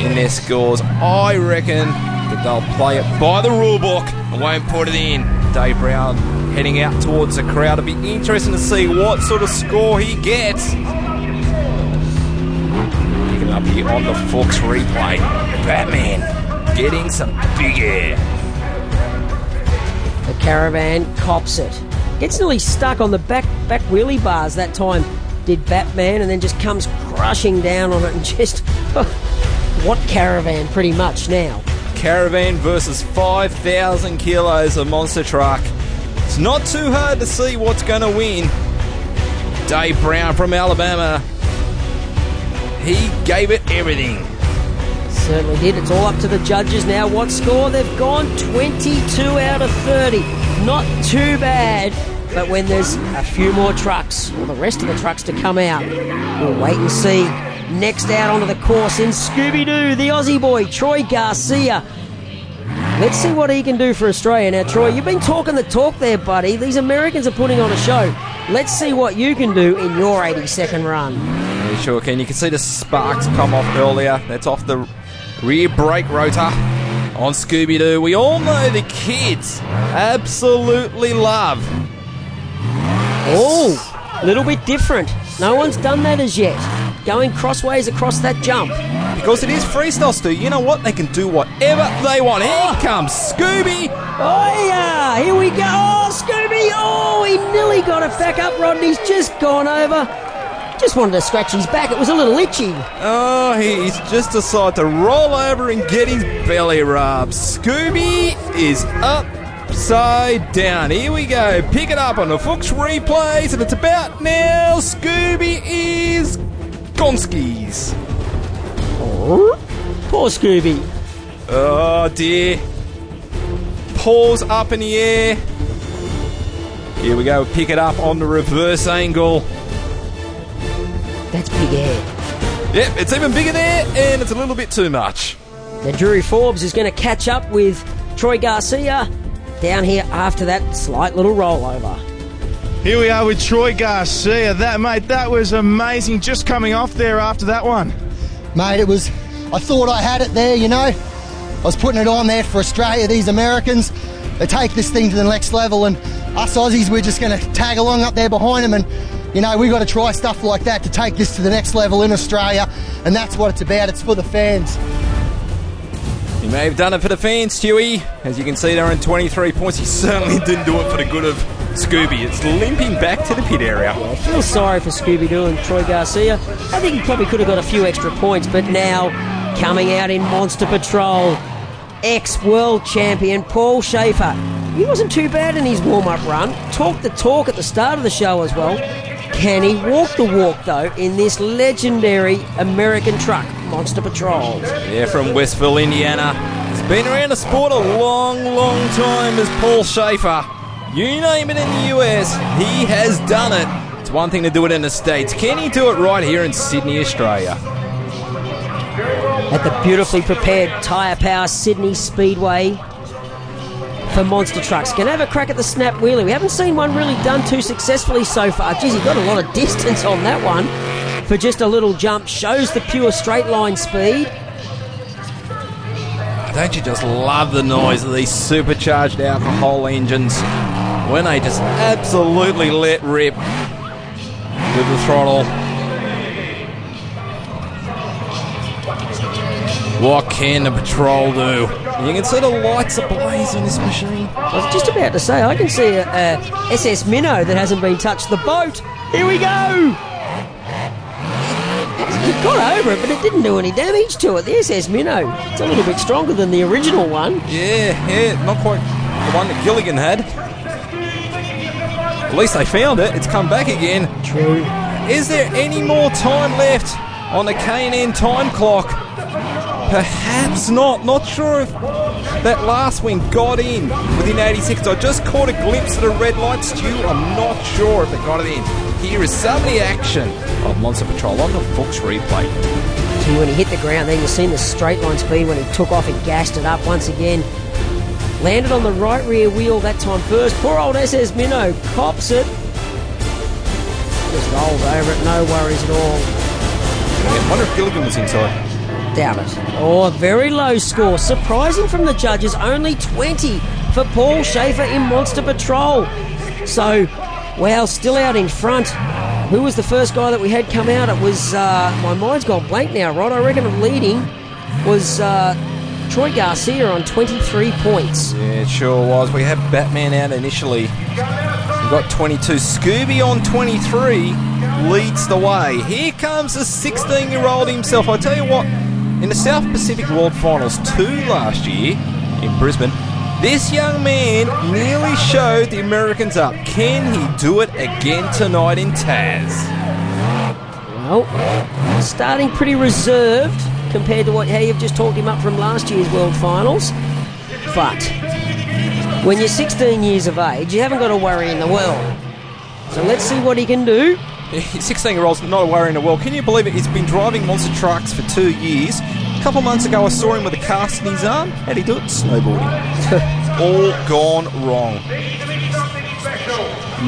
in their scores? I reckon that they'll play it by the rule book and won't put it in. Dave Brown heading out towards the crowd. It'll be interesting to see what sort of score he gets. Picking up here on the Fox replay. Batman getting some big air. The Caravan cops it. Gets nearly stuck on the back wheelie bars that time, did Batman, and then just comes crushing down on it and just... what Caravan pretty much now? Caravan versus 5,000 kilos of monster truck. It's not too hard to see what's going to win. Dave Brown from Alabama. He gave it everything. Certainly did. It's all up to the judges now. What score? They've gone 22 out of 30. Not too bad. But when there's a few more trucks, or the rest of the trucks to come out, we'll wait and see. Next out onto the course in Scooby-Doo, the Aussie boy, Troy Garcia. Let's see what he can do for Australia. Now, Troy, you've been talking the talk there, buddy. These Americans are putting on a show. Let's see what you can do in your 80-second run. Yeah, sure can. You can see the sparks come off earlier. That's off the rear brake rotor on Scooby-Doo. We all know the kids absolutely love. Oh, a little bit different. No one's done that as yet. Going crossways across that jump. Because it is freestyle, Stu. You know what? They can do whatever they want. Here comes Scooby. Oh, yeah. Here we go. Oh, Scooby. Oh, he nearly got it back up, Rodney's just gone over. Just wanted to scratch his back. It was a little itchy. Oh, he's just decided to roll over and get his belly rubbed. Scooby is upside down. Here we go. Pick it up on the Fuchs replays, and it's about now. Scooby is Gonskis. Oh, poor Scooby. Oh, dear. Paws up in the air. Here we go. Pick it up on the reverse angle. That's big air. Yep, it's even bigger there, and it's a little bit too much. Now, Drury Forbes is going to catch up with Troy Garcia down here after that slight little rollover. Here we are with Troy Garcia. That was amazing. Just coming off there after that one. Mate, I thought I had it there, you know. I was putting it on there for Australia. These Americans, they take this thing to the next level, and us Aussies, we're just going to tag along up there behind them, and you know, we've got to try stuff like that to take this to the next level in Australia, and that's what it's about. It's for the fans. He may have done it for the fans, Stewie. As you can see, they're on 23 points. He certainly didn't do it for the good of Scooby. It's limping back to the pit area. Yeah, I feel sorry for Scooby-Doo and Troy Garcia. I think he probably could have got a few extra points, but now coming out in Monster Patrol, ex-world champion Paul Shafer. He wasn't too bad in his warm-up run. Talked the talk at the start of the show as well. Can he walk the walk, though, in this legendary American truck, Monster Patrol? Yeah, from Westville, Indiana. He's been around the sport a long, long time as Paul Shafer. You name it in the US, he has done it. It's one thing to do it in the States. Can he do it right here in Sydney, Australia? At the beautifully prepared Tyre Power Sydney Speedway for monster trucks. Can have a crack at the snap wheelie. We haven't seen one really done too successfully so far. Geez, he got a lot of distance on that one for just a little jump. Shows the pure straight line speed. Don't you just love the noise of these supercharged alcohol engines when they just absolutely let rip with the throttle? What can the Patrol do? You can see the lights ablaze in this machine. I was just about to say, I can see a SS Minnow that hasn't been touched. The boat! Here we go! He got over it, but it didn't do any damage to it. The SS Minnow. It's a little bit stronger than the original one. Yeah, not quite the one that Gilligan had. At least they found it. It's come back again. True. Is there any more time left on the K&N time clock? Perhaps not. Not sure if that last wing got in within 86. I just caught a glimpse of the red light, Stu. I'm not sure if it got it in. Here is some of the action of Monster Patrol on the Fox replay. See, when he hit the ground, then you've seen the straight line speed when he took off and gassed it up once again. Landed on the right rear wheel that time first. Poor old SS Minnow cops it. Just rolls over it, no worries at all. I wonder if Gilligan was inside. Doubt it. Oh, a very low score. Surprising from the judges, only 20 for Paul Shafer in Monster Patrol. So, wow, still out in front. Who was the first guy that we had come out? It was, my mind's gone blank now, Rod. I reckon leading was Troy Garcia on 23 points. Yeah, it sure was. We had Batman out initially. We got 22. Scooby on 23 leads the way. Here comes the 16-year-old himself. I tell you what, in the South Pacific World Finals 2 last year in Brisbane, this young man nearly showed the Americans up. Can he do it again tonight in Taz? Well, starting pretty reserved compared to how you've just talked him up from last year's World Finals. But when you're 16 years of age, you haven't got a worry in the world. So let's see what he can do. 16-year-old's not a worry in the world. Can you believe it? He's been driving monster trucks for 2 years. A couple of months ago, I saw him with a cast in his arm. How'd he do it? Snowboarding. All gone wrong.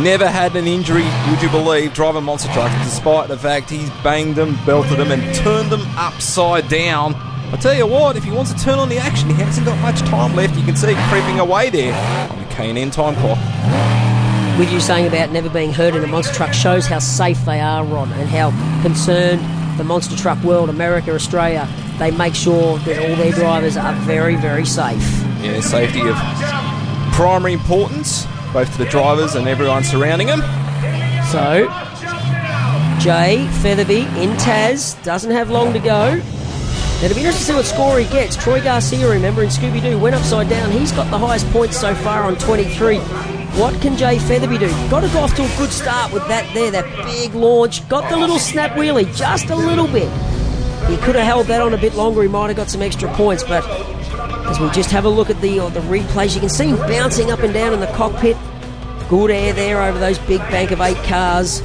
Never had an injury, would you believe, driving monster trucks, despite the fact he's banged them, belted them, and turned them upside down. I tell you what, if he wants to turn on the action, he hasn't got much time left. You can see it creeping away there on the K&N time clock. With you saying about never being hurt in a monster truck shows how safe they are, Ron, and how concerned the monster truck world, America, Australia, they make sure that all their drivers are very, very safe. Yeah, safety of primary importance, both to the drivers and everyone surrounding them. So, Jay Featherby in Taz, doesn't have long to go. Now, it'll be interesting to see what score he gets. Troy Garcia, remember, in Scooby-Doo, went upside down. He's got the highest points so far on 23. What can Jay Featherby do? Got to go off to a good start with that there, that big launch. Got the little snap wheelie, just a little bit. He could have held that on a bit longer. He might have got some extra points, but as we just have a look at the replays, you can see him bouncing up and down in the cockpit. Good air there over those big bank of 8 cars.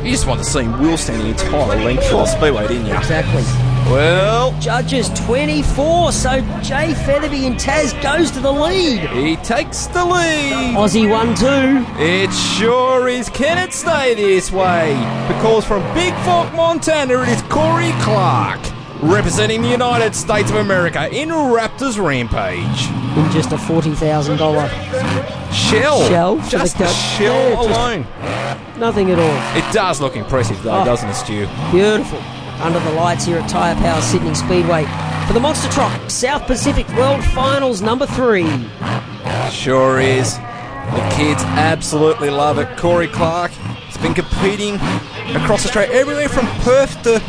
You just want to see him wheel stand the entire length of the speedway, didn't you? Exactly. Well, judges 24, so Jay Featherby in Taz goes to the lead. He takes the lead. Aussie 1-2. It sure is. Can it stay this way? Because from Big Fork, Montana, it is Corey Clarke, representing the United States of America in Raptor's Rampage. In just a $40,000 shell. Just the shell alone. Nothing at all. It does look impressive though, doesn't it, Stu? Beautiful. Under the lights here at Tyre Power Sydney Speedway for the Monster Truck South Pacific World Finals number 3. Sure is. The kids absolutely love it. Corey Clarke has been competing across Australia, everywhere from Perth to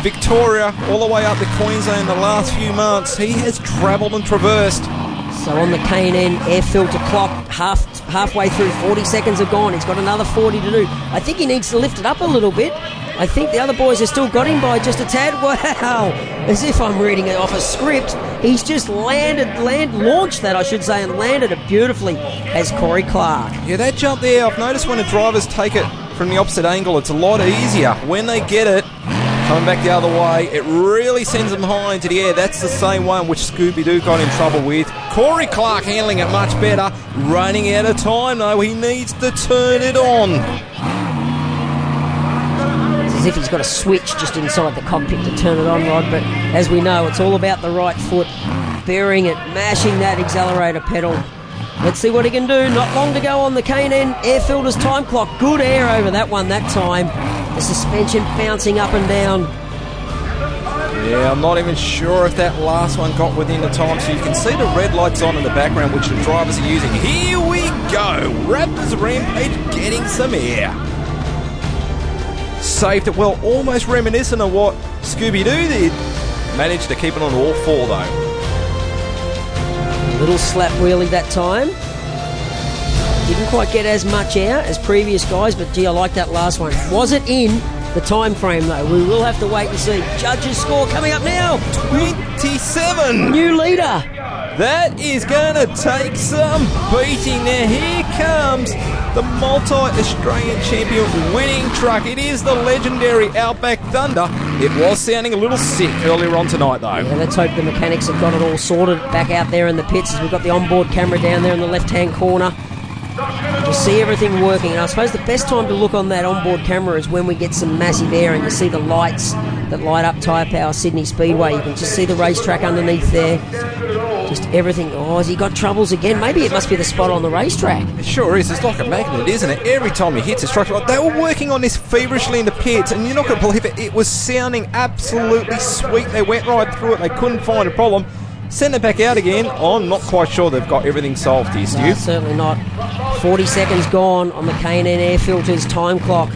Victoria, all the way up to Queensland in the last few months. He has travelled and traversed. So on the K&N air filter clock, halfway through, 40 seconds are gone. He's got another 40 to do. I think he needs to lift it up a little bit. I think the other boys have still got him by just a tad. Wow, as if I'm reading it off a script. He's just launched that, I should say, and landed it beautifully as Corey Clarke. Yeah, that jump there, I've noticed when the drivers take it from the opposite angle, it's a lot easier. When they get it, coming back the other way, it really sends them high into the air. That's the same one which Scooby-Doo got in trouble with. Corey Clarke handling it much better. Running out of time, though. He needs to turn it on. As if he's got a switch just inside the cockpit to turn it on, Rod, but as we know, it's all about the right foot, bearing it, mashing that accelerator pedal. Let's see what he can do. Not long to go on the K&N air filter's time clock. Good air over that one that time. The suspension bouncing up and down. Yeah, I'm not even sure if that last one got within the time, so you can see the red lights on in the background which the drivers are using. Here we go. Raptor's Rampage getting some air. Saved it well, almost reminiscent of what Scooby-Doo did. Managed to keep it on all four, though. Little slap wheelie that time. Didn't quite get as much out as previous guys, but gee, I like that last one. Was it in the time frame, though? We will have to wait and see. Judges' score coming up now. 27. New leader. That is going to take some beating. Now here comes the multi-Australian champion winning truck. It is the legendary Outback Thunder. It was sounding a little sick earlier on tonight, though. Yeah, let's hope the mechanics have got it all sorted back out there in the pits, as we've got the onboard camera down there in the left-hand corner. To see everything working. And I suppose the best time to look on that onboard camera is when we get some massive air and you see the lights that light up Tyre Power Sydney Speedway. You can just see the racetrack underneath there. Just everything. Oh, has he got troubles again? Maybe it must be the spot on the racetrack. It sure is. It's like a magnet, isn't it? Every time he hits a structure. They were working on this feverishly in the pits, and you're not going to believe it. It was sounding absolutely sweet. They went right through it. They couldn't find a problem. Send it back out again. I'm not quite sure they've got everything solved here, Stu. No, certainly not. 40 seconds gone on the K&N air filters time clock.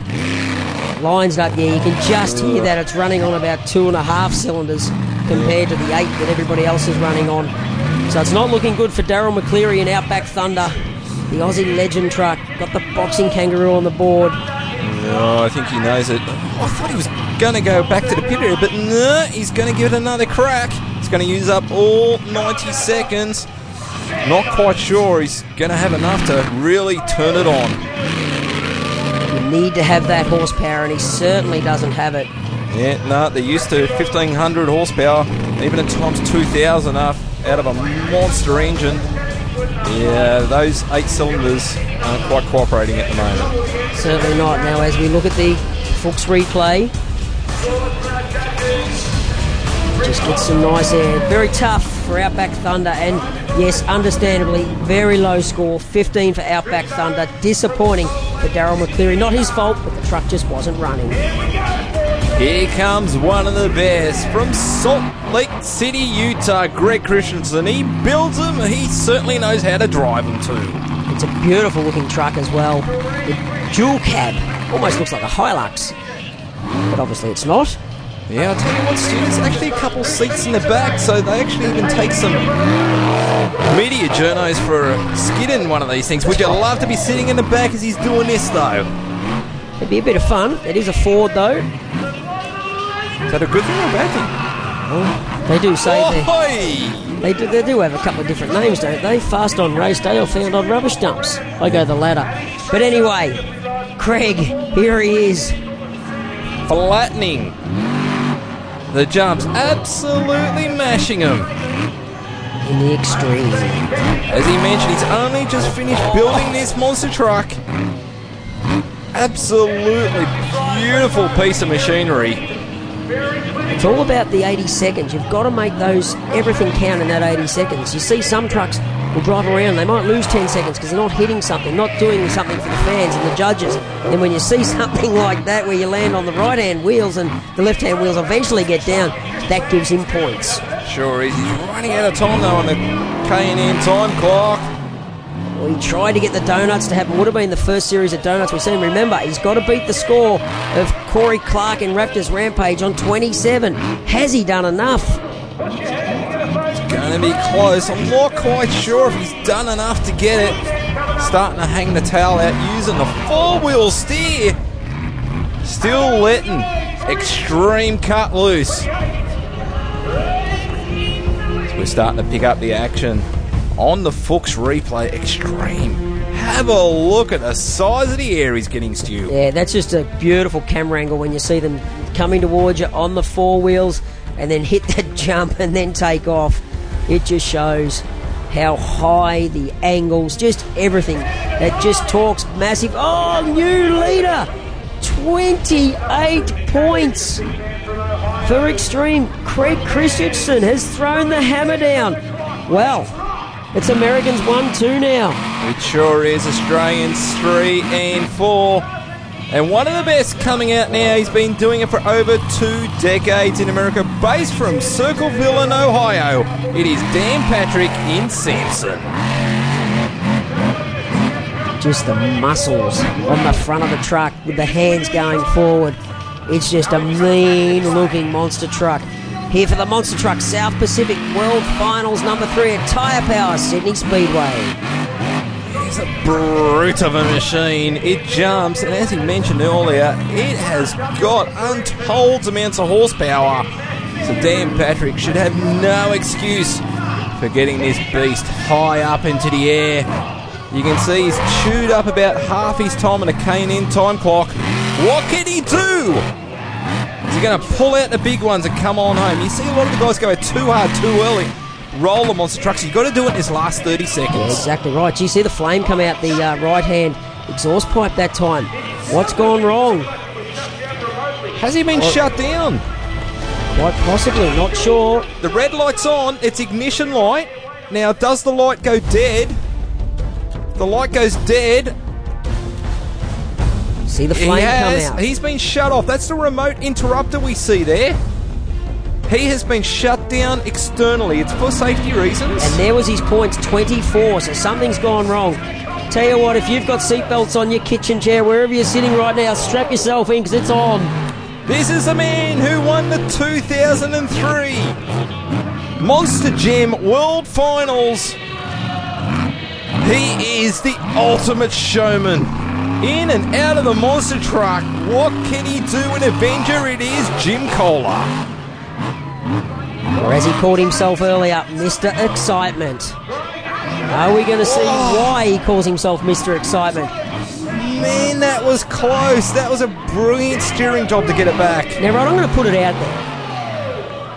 Lines up, yeah, you can just hear that it's running on about 2.5 cylinders compared to the 8 that everybody else is running on. So it's not looking good for Daryl McCleary in Outback Thunder. The Aussie legend truck. Got the boxing kangaroo on the board. No, I think he knows it. I thought he was going to go back to the pit area, but no, he's going to give it another crack. He's going to use up all 90 seconds. Not quite sure he's going to have enough to really turn it on. You need to have that horsepower, and he certainly doesn't have it. Yeah, no, they're used to 1,500 horsepower, even at times 2,000 out of a monster engine. Yeah, those 8 cylinders aren't quite cooperating at the moment. Certainly not. Now, as we look at the Fuchs replay, just get some nice air. Very tough for Outback Thunder, and yes, understandably, very low score. 15 for Outback Thunder. Disappointing for Daryl McCleary. Not his fault, but the truck just wasn't running. Here comes one of the best from Salt Lake City, Utah, Greg Christensen. He builds them. He certainly knows how to drive them too. It's a beautiful looking truck as well. The dual cab almost looks like a Hilux, but obviously it's not. Yeah, I'll tell you what, Stu, there's actually a couple seats in the back, so they actually even take some media journos for a skid in one of these things. Would you love to be sitting in the back as he's doing this, though? It'd be a bit of fun. It is a Ford, though. Is that a good thing or a bad thing? Well, they do say they do have a couple of different names, don't they? Fast on race day or found on rubbish dumps. I go the latter. But anyway, Craig, here he is. Flattening the jumps, absolutely mashing them. In the extreme. As he mentioned, he's only just finished building this monster truck. Absolutely beautiful piece of machinery. It's all about the 80 seconds. You've got to make everything count in that 80 seconds. You see some trucks will drive around, they might lose 10 seconds because they're not hitting something, not doing something for the fans and the judges. And when you see something like that where you land on the right-hand wheels and the left-hand wheels eventually get down, that gives him points. Sure is. He's running out of time though on the K&N time clock. Well, he tried to get the donuts to happen. Would have been the first series of donuts we've seen. Remember, he's got to beat the score of Corey Clarke and Raptor's Rampage on 27. Has he done enough? It's going to be close. I'm not quite sure if he's done enough to get it. Starting to hang the tail out, using the four-wheel steer. Still letting Extreme cut loose. So we're starting to pick up the action on the Fuchs replay. Extreme. Have a look at the size of the air he's getting, Stu. Yeah, that's just a beautiful camera angle when you see them coming towards you on the four wheels and then hit that jump and then take off. It just shows how high the angles, just everything. That just talks massive. Oh, new leader! 28 points for Extreme. Craig Christensen has thrown the hammer down. Well, it's Americans 1-2 now. It sure is. Australians 3 and 4. And one of the best coming out now. He's been doing it for over 2 decades in America. Based from Circleville in Ohio, it is Dan Patrick in Samson. Just the muscles on the front of the truck with the hands going forward. It's just a mean-looking monster truck. Here for the Monster Truck South Pacific World Finals number 3 at Tyre Power Sydney Speedway. It's a brute of a machine. It jumps, and as he mentioned earlier, it has got untold amounts of horsepower. So Dan Patrick should have no excuse for getting this beast high up into the air. You can see he's chewed up about half his time on a K&N time clock. What can he do? Is he going to pull out the big ones and come on home? You see a lot of the guys go too hard, too early. Roll the monster trucks. You've got to do it in this last 30 seconds. Yeah, exactly right. You see the flame come out the right-hand exhaust pipe that time. What's gone wrong? Has he been shut down? Quite possibly, not sure. The red light's on. It's ignition light. Now, does the light go dead? The light goes dead. See the flame come out. He's been shut off. That's the remote interrupter we see there. He has been shut down externally. It's for safety reasons. And there was his points, 24, so something's gone wrong. Tell you what, if you've got seatbelts on your kitchen chair, wherever you're sitting right now, strap yourself in because it's on. This is the man who won the 2003 Monster Jam World Finals. He is the ultimate showman. In and out of the monster truck. What can he do in Avenger? It is Jim Koehler. Or as he called himself earlier, Mr. Excitement. Are we going to see why he calls himself Mr. Excitement? Man, that was close. That was a brilliant steering job to get it back. Now, right, I'm going to put it out there.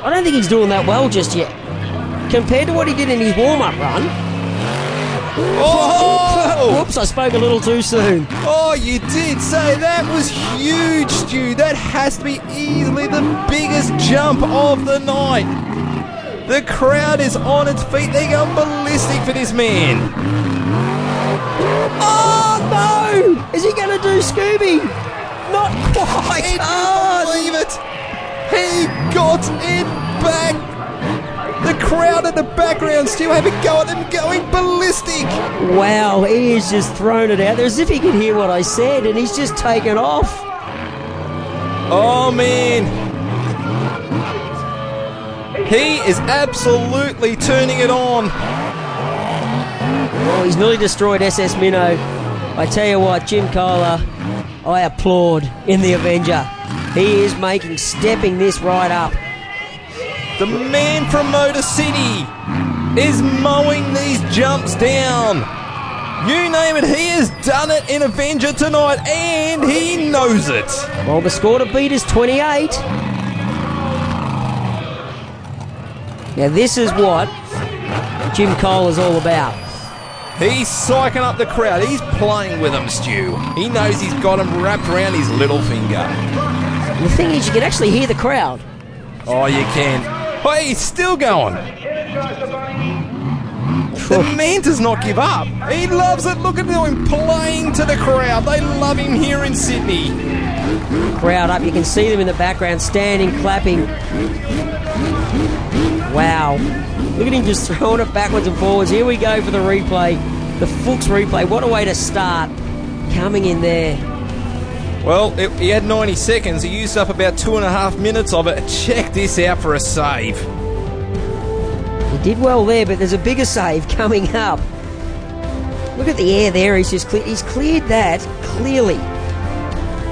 I don't think he's doing that well just yet. Compared to what he did in his warm-up run. Oh! Whoops, I spoke a little too soon. Oh, you did say that was huge, Stu. That has to be easily the biggest jump of the night. The crowd is on its feet. They're going ballistic for this man. Oh, no! Is he going to do Scooby? Not quite. I can't believe it. He got it back. The crowd in the background still have a go at them, going ballistic. Wow, he has just thrown it out there as if he could hear what I said, and he's just taken off. Oh, man. He is absolutely turning it on. Well, he's nearly destroyed SS Minnow. I tell you what, Jim Koehler, I applaud in the Avenger. He is stepping this right up. The man from Motor City is mowing these jumps down. You name it, he has done it in Avenger tonight, and he knows it. Well, the score to beat is 28. Now, this is what Jim Koehler's all about. He's psyching up the crowd. He's playing with them, Stu. He knows he's got him wrapped around his little finger. And the thing is, you can actually hear the crowd. Oh, you can. Oh, he's still going. The man does not give up. He loves it. Look at him playing to the crowd. They love him here in Sydney. Crowd up. You can see them in the background, standing, clapping. Wow. Look at him just throwing it backwards and forwards. Here we go for the replay. The Fuchs replay. What a way to start. Coming in there. Well, he had 90 seconds. He used up about 2.5 minutes of it. Check this out for a save. He did well there, but there's a bigger save coming up. Look at the air there. He's cleared that clearly.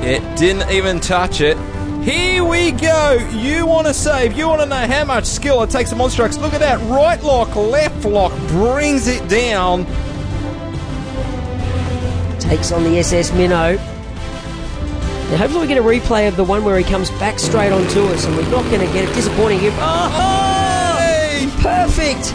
It didn't even touch it. Here we go. You want to save. You want to know how much skill it takes to monster trucks. Look at that. Right lock, left lock brings it down. Takes on the SS Minnow. Now, hopefully we get a replay of the one where he comes back straight onto us, and we're not going to get it. Disappointing. Oh, perfect.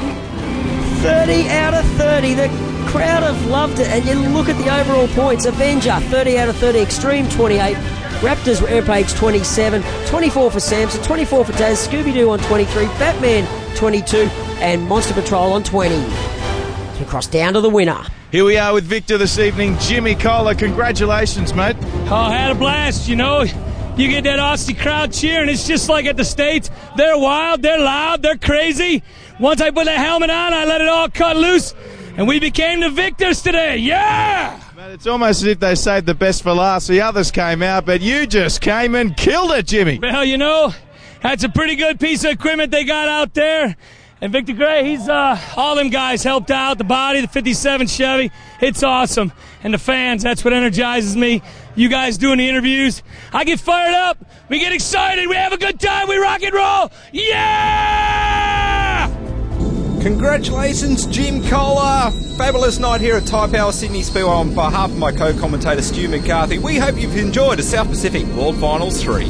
30 out of 30. The crowd have loved it, and you look at the overall points. Avenger, 30 out of 30. Extreme, 28. Raptors, Rampage, 27. 24 for Samson, 24 for Daz. Scooby-Doo on 23. Batman, 22. And Monster Patrol on 20. So we cross down to the winner. Here we are with Victor this evening. Jimmy Koehler, congratulations, mate. Oh, I had a blast, you know. You get that Aussie crowd cheering. It's just like at the States. They're wild, they're loud, they're crazy. Once I put that helmet on, I let it all cut loose, and we became the victors today. Yeah! It's almost as if they saved the best for last. The others came out, but you just came and killed it, Jimmy. Well, you know, that's a pretty good piece of equipment they got out there. And Victor Gray, he's all them guys helped out. The body, the 57 Chevy, it's awesome. And the fans, that's what energizes me. You guys doing the interviews, I get fired up. We get excited. We have a good time. We rock and roll. Yeah! Congratulations, Jim Koehler. Fabulous night here at Tyre Power Sydney Speedway on behalf of my co-commentator Stu McCarthy. We hope you've enjoyed a South Pacific World Finals 3.